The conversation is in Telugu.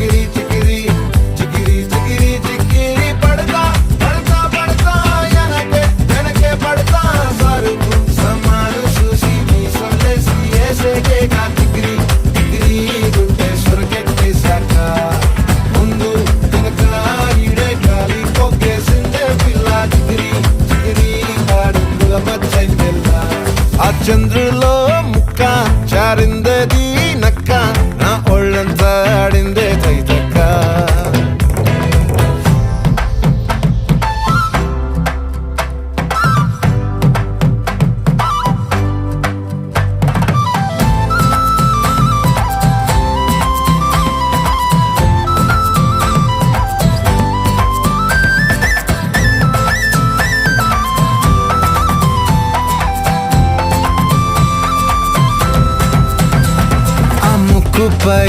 చికిరి చికిరి చికిరి చికిరి చికిరి పడతా పడతా పడతా వెనకే వెనకే పడతా సరుకు సమాను చూసి నీ సొల్లేసి ఏసేకే కా చికిరి చికిరి గుంటే సొరకెట్టేశాక ముందు వెనక ఈడే గాలి కొక్కేసిందే పిల్ల చికిరి చికిరి ఆడుగుల మచ్చైందెల్ల ఆ చంద్రులో ముక్క చారిందది నక్క నా ఒళ్ళంతా ఆడిందే తైతక్క ముక్కుపై